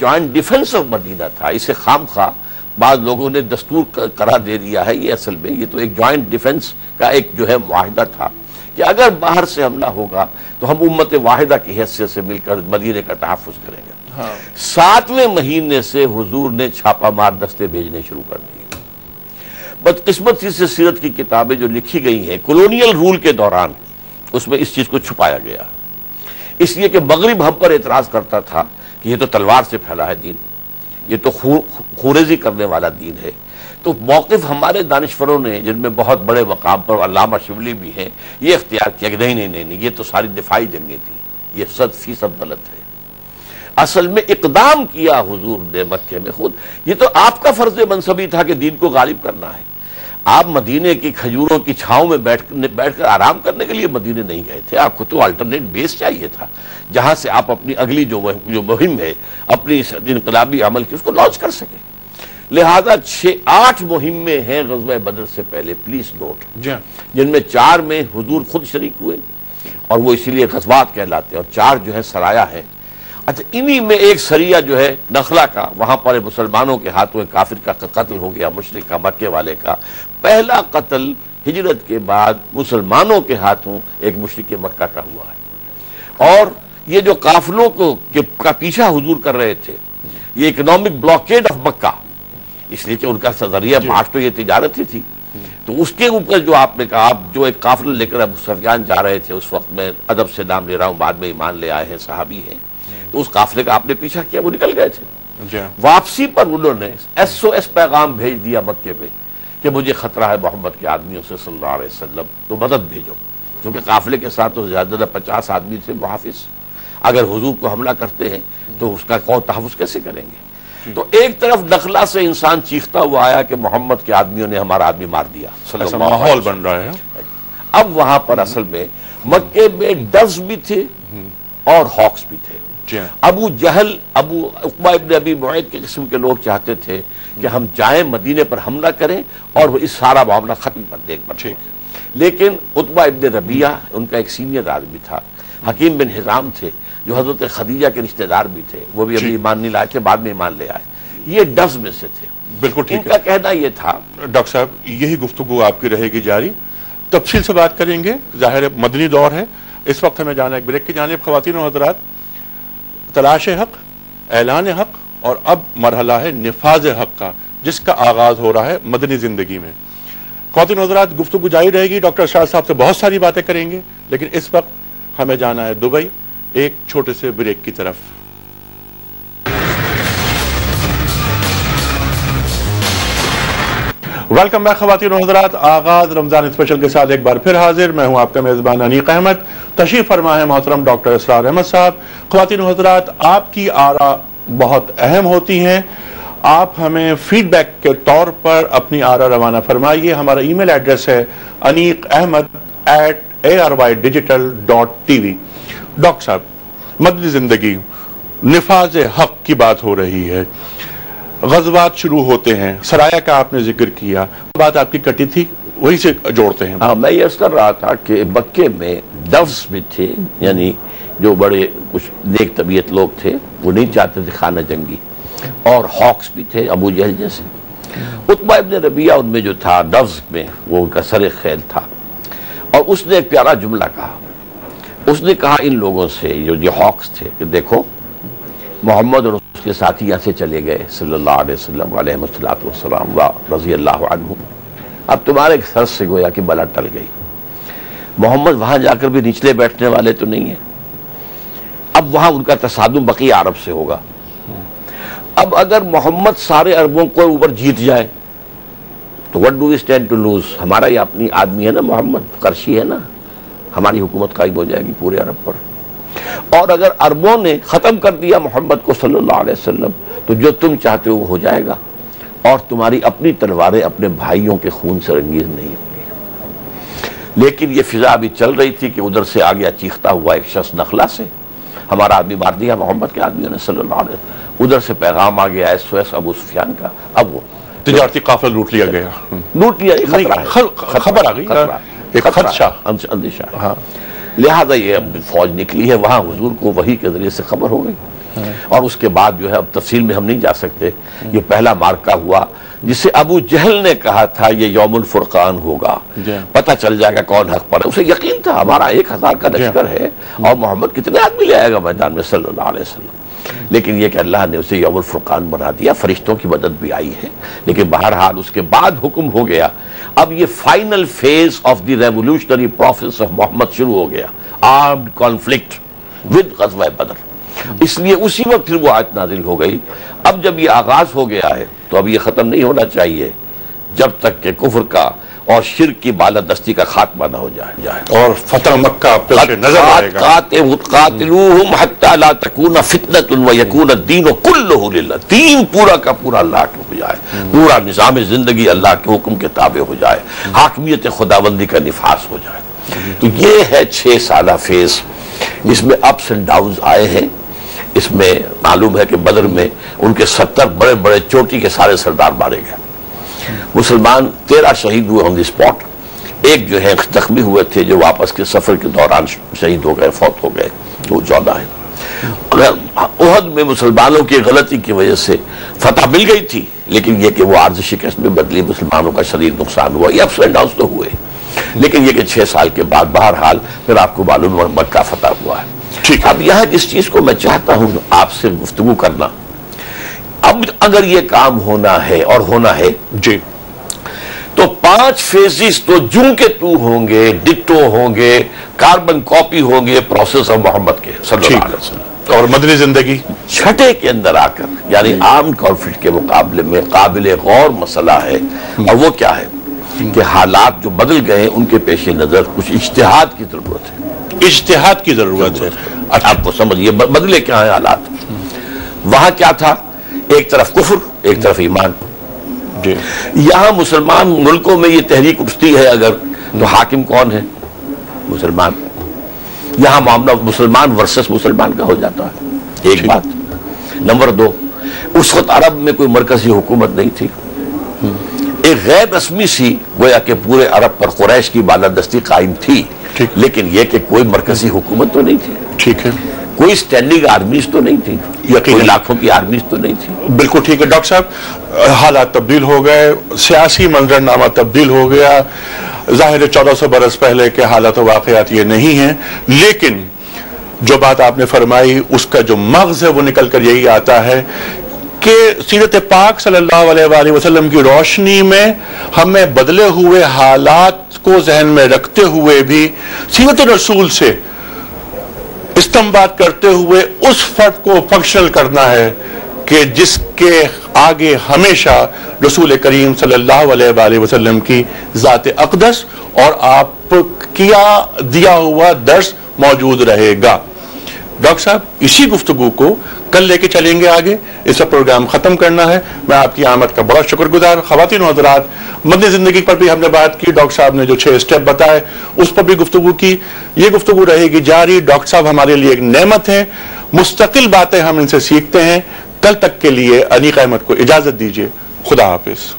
Joint defence of مدینہ تھا. اسے خام خواہ بعض لوگوں نے دستور قرار دے دیا ہے. یہ اصل میں یہ تو ایک جوائنٹ ڈیفنس کا ایک جو ہے معاہدہ تھا کہ اگر باہر سے حملہ ہوگا تو ہم امت واحدہ کی حیثیت سے مل کر مدینے کا تحفظ کریں گے. 7ویں مہینے سے حضور نے چھاپا مار دستے بھیجنے شروع کر دیے. بدقسمتی سے سیرت کی کتابیں جو لکھی گئی ہیں کولونیل رول کے دوران اس میں اس چیز کو چھپایا گیا، اس لیے کہ مغرب ہم پر اعتراض کرتا تھا کہ یہ تو تلوار سے پھیلا ہے دین، یہ تو خوریزی کرنے والا دین ہے. تو موقف ہمارے دانشوروں نے جن میں بہت بڑے مقام پر علامہ شبلی بھی ہیں یہ اختیار کیا کہ نہیں یہ تو ساری دفاعی جنگیں تھیں، یہ 100% غلط ہے. اصل میں اقدام کیا حضور نے مکے میں خود. یہ تو آپ کا فرض منصبی تھا کہ دین کو غالب کرنا ہے. آپ مدینے کی کھجوروں کی چھاؤں میں بیٹھ کر آرام کرنے کے لیے مدینے نہیں گئے تھے. آپ کو تو الٹرنیٹ بیس چاہیے تھا جہاں سے آپ اپنی اگلی جو مہم ہے اپنی انقلابی عمل کی اس کو لانچ کر سکیں. لہذا 6-8 مہمیں ہیں غزوہ بدر سے پہلے، پلیز نوٹ، جن میں 4 میں حضور خود شریک ہوئے اور وہ اسی لیے غزوات کہلاتے ہیں، اور 4 جو ہے سرایہ ہیں. اچھا انہی میں ایک سریہ جو ہے نخلا کا، وہاں پر مسلمانوں کے ہاتھوں کافر کا قتل ہو گیا، مشرک کا، مکے والے کا. پہلا قتل ہجرت کے بعد مسلمانوں کے ہاتھوں ایک مشرک مکہ کا ہوا ہے. اور یہ جو قافلوں کا پیچھا حضور کر رہے تھے، یہ اکنامک بلاکیڈ آف مکہ، اس لیے کہ ان کا ذریعہ معاش تو یہ تجارت ہی تھی. تو اس کے اوپر جو آپ نے کہا، آپ جو ایک قافلہ لے کر ابو سفیان جا رہے تھے، اس وقت میں ادب سے نام لے رہا ہوں، بعد میں ایمان لے آئے ہیں، صحابی ہیں، تو اس قافلے کا آپ نے پیچھا کیا، وہ نکل گئے تھے. واپسی پر انہوں نے SOS پیغام بھیج دیا مکے میں کہ مجھے خطرہ ہے محمد کے آدمیوں سے صلی اللہ علیہ وسلم، تو مدد بھیجو. کیونکہ قافلے کے ساتھ تو زیادہ 50 آدمی تھے محافظ، اگر حضور کو حملہ کرتے ہیں تو اس کا کون تحفظ کیسے کریں گے. تو ایک طرف نخلا سے انسان چیختا ہوا آیا کہ محمد کے آدمیوں نے ہمارا آدمی مار دیا، ماحول بن رہا ہے. اب وہاں پر اصل میں مکے میں ڈوز بھی تھے اور ہاکس بھی تھے. ابو جہل، عقبہ ابن ابی معیط کے قسم کے لوگ چاہتے تھے کہ ہم جائیں مدینے پر حملہ کریں اور وہ اس سارا معاملہ ختم کر دیں. لیکن عتبہ ابن ربیعہ ان کا ایک سینئر آدمی تھا، حکیم بن حزام تھے جو حضرت خدیجہ کے رشتہ دار بھی تھے، وہ بھی ابھی ایمان نہیں لائے تھے، بعد میں ایمان لے آئے. یہ ڈوز میں سے تھے. بالکل ٹھیک ان کا کہنا یہ تھا. ڈاکٹر صاحب یہی گفتگو آپ کی رہے گی جاری، تفصیل سے بات کریں گے. ظاہر مدنی دور ہے، اس وقت ہمیں جانا ہے ایک بریک کی جانب. خواتین و حضرات، تلاش حق، اعلان حق، اور اب مرحلہ ہے نفاذ حق کا، جس کا آغاز ہو رہا ہے مدنی زندگی میں. خواتین و حضرات، گفتگو جاری رہے گی. ڈاکٹر اشرار صاحب سے بہت ساری باتیں کریں گے، لیکن اس وقت ہمیں جانا ہے دبئی، ایک چھوٹے سے بریک کی طرف. ویلکم بیک خواتین و حضرات. آغاز رمضان اسپیشل کے ساتھ ایک بار پھر حاضر. میں ہوں آپ کا میزبان انیق احمد. تشریف فرما ہے محترم ڈاکٹر اسرار احمد صاحب. خواتین و حضرات، آپ کی آراء بہت اہم ہوتی ہیں. آپ ہمیں فیڈ بیک کے طور پر اپنی آراء روانہ فرمائیے. ہمارا ای میل ایڈریس ہے aniqahmed@ardigital.tv. ڈاکٹر صاحب، مدنی زندگی، نفاذ حق کی بات ہو رہی ہے، غزوات شروع ہوتے ہیں، سرایہ کا آپ نے ذکر کیا، بات آپ کی کٹی تھی وہی سے جوڑتے ہیں. ہاں، میں یہ عرض کر رہا تھا کہ مکے میں ڈوز بھی تھے، یعنی جو بڑے کچھ نیک طبیعت لوگ تھے، وہ نہیں چاہتے تھے خانہ جنگی، اور ہاکس بھی تھے ابو جہل جیسے. عتبہ ابن ربیعہ ان میں جو تھا ڈوز میں، وہ ان کا سر خیل تھا، اور اس نے ایک پیارا جملہ کہا. اس نے کہا ان لوگوں سے جو ہاکس تھے کہ دیکھو، محمد اور اس کے ساتھی یہاں سے چلے گئے صلی اللہ علیہ وسلم علیہ السلام و رضی اللہ عنہ. اب تمہارے سر سے گویا کہ بلا ٹل گئی. محمد وہاں جا کر بھی نچلے بیٹھنے والے تو نہیں ہیں. اب وہاں ان کا تصادم بقیہ عرب سے ہوگا. اب اگر محمد سارے عربوں کو اوپر جیت جائے تو what do we stand to lose؟ ہمارا یہ اپنی آدمی ہے نا، محمد قرشی ہے نا، ہماری حکومت قائم ہو جائے گی پورے عرب پر. اور اگر عربوں نے ختم کر دیا محمد کو صلی اللہ علیہ وسلم تو جو تم چاہتے ہو وہ ہو جائے گا، اور تمہاری اپنی تلواریں اپنے بھائیوں کے خون سے رنگیز نہیں ہوں گی. لیکن یہ فضا ابھی چل رہی تھی کہ ادھر سے آ گیا چیختا ہوا ایک شخص نخلا سے، ہمارا آدمی مار دیا محمد کے آدمیوں نے صلی اللہ علیہ وسلم. ادھر سے پیغام آ گیا SOS ابو سفیان کا. اب وہ تجارتی قافلہ لوٹ لیا گیا، خبر آ گئی، ایک خدشہ، اندیشہ. لہذا یہ فوج نکلی ہے، وہاں حضور کو وحی کے ذریعے سے خبر ہو گئی اور اس کے بعد جو ہے اب تفصیل میں ہم نہیں جا سکتے. یہ پہلا مارکہ ہوا جسے ابو جہل نے کہا تھا یہ یوم الفرقان ہوگا, پتہ چل جائے گا کون حق پر ہے. اسے یقین تھا ہمارا 1000 کا لشکر ہے اور محمد کتنے آدمی لے آئے گا میدان میں صلی اللہ علیہ وسلم. لیکن یہ کہ اللہ نے اسے یوم الفرقان بنا دیا, فرشتوں کی مدد بھی آئی ہے. لیکن بہرحال اس کے بعد حکم ہو گیا, اب یہ final phase of the revolutionary process of Muhammad شروع ہو گیا, آرمڈ کانفلکٹ ود غزوہ بدر. اس لیے اسی وقت پھر وہ آیت نازل ہو گئی. اب جب یہ آغاز ہو گیا ہے تو اب یہ ختم نہیں ہونا چاہیے جب تک کہ کفر کا اور شرک کی بالادستی کا خاتمہ نہ ہو جائے. اور فتح مکہ پیش نظر آئے گا. قاتلوہم حتی لا تکون فتنۃ ویکون الدین کلہ للہ, دین پورا کا پورا اللہ کے ہو جائے, پورا نظام زندگی اللہ کے حکم کے تابع ہو جائے, حاکمیت خداوندی کا نفاذ ہو جائے. تو یہ ہے 6 سالہ فیز. اس میں اپس اینڈ ڈاؤنز آئے ہیں. اس میں معلوم ہے کہ بدر میں ان کے 70 بڑے بڑے چوٹی کے سارے سردار مارے گئے. مسلمان 13 شہید ہوئے آن دی اسپاٹ. ایک جو ہے زخمی ہوئے تھے جو واپس کے سفر کے دوران شہید ہو گئے, فوت ہو گئے. وہ 14 ہے. احد میں مسلمانوں کی غلطی کی وجہ سے فتح مل گئی تھی, لیکن یہ کہ وہ عارضی شکست میں بدلی, مسلمانوں کا شدید نقصان ہوا. یہ اپس اینڈ ڈاؤنز تو ہوئے, لیکن یہ کہ 6 سال کے بعد بہرحال پھر آپ کو معلوم ہے مکہ فتح ہوا ہے. اب یہاں جس چیز کو میں چاہتا ہوں آپ سے گفتگو کرنا, اب اگر یہ کام ہونا ہے اور ہونا ہے جی, تو 5 فیزز تو جوں کے تو ہوں گے, ڈٹو ہوں گے, کاربن کاپی ہوں گے پروسیس آف محمد کے صلی اللہ علیہ وسلم. اور مدنی زندگی 6 کے اندر آ کر یعنی عام کانفلکٹ کے مقابلے میں قابل غور مسئلہ ہے. اور وہ کیا ہے کہ حالات جو بدل گئے ان کے پیش نظر کچھ اجتہاد کی ضرورت ہے. اجتہاد کی ضرورت ہے. آپ کو سمجھئے بدلے کیا ہیں حالات. وہاں کیا تھا, ایک طرف کفر ایک طرف ایمان. یہاں مسلمان ملکوں میں یہ تحریک اٹھتی ہے اگر, تو حاکم کون ہے؟ مسلمان. یہاں معاملہ مسلمان ورسس مسلمان کا ہو جاتا ہے. ایک بات. نمبر 2, اس وقت عرب میں کوئی مرکزی حکومت نہیں تھی. ایک غیر رسمی سی گویا کہ پورے عرب پر قریش کی بالادستی قائم تھی, لیکن یہ کہ کوئی مرکزی حکومت تو نہیں تھی. ٹھیک ہے. کوئی سٹینڈنگ آرمیز تو نہیں تھی, کوئی لاکھوں کی آرمیز تو نہیں تھی. بالکل ٹھیک ہے ڈاکٹر صاحب, حالات تبدیل ہو گئے, سیاسی منظرنامہ تبدیل ہو گیا. ظاہر 1400 برس پہلے کے حالات و واقعات یہ نہیں ہیں, لیکن جو بات آپ نے فرمائی اس کا جو مغز ہے وہ نکل کر یہی آتا ہے کہ سیرت پاک صلی اللہ علیہ وآلہ وسلم کی روشنی میں ہمیں بدلے ہوئے حالات کو ذہن میں رکھتے ہوئے بھی سیرت رسول سے استنباط کرتے ہوئے اس فرد کو فنکشنل کرنا ہے کہ جس کے آگے ہمیشہ رسول کریم صلی اللہ علیہ وآلہ وسلم کی ذات اقدس اور آپ کیا دیا ہوا درس موجود رہے گا. ڈاکٹر صاحب اسی گفتگو کو کل لے کے چلیں گے آگے. اس کا پروگرام ختم کرنا ہے. میں آپ کی آمد کا بڑا شکر گزار. خواتین و حضرات, مدنی زندگی پر بھی ہم نے بات کی, ڈاکٹر صاحب نے جو 6 اسٹیپ بتائے اس پر بھی گفتگو کی. یہ گفتگو رہے گی جاری. ڈاکٹر صاحب ہمارے لیے ایک نعمت ہے, مستقل باتیں ہم ان سے سیکھتے ہیں. کل تک کے لیے انیق احمد کو اجازت دیجیے. خدا حافظ.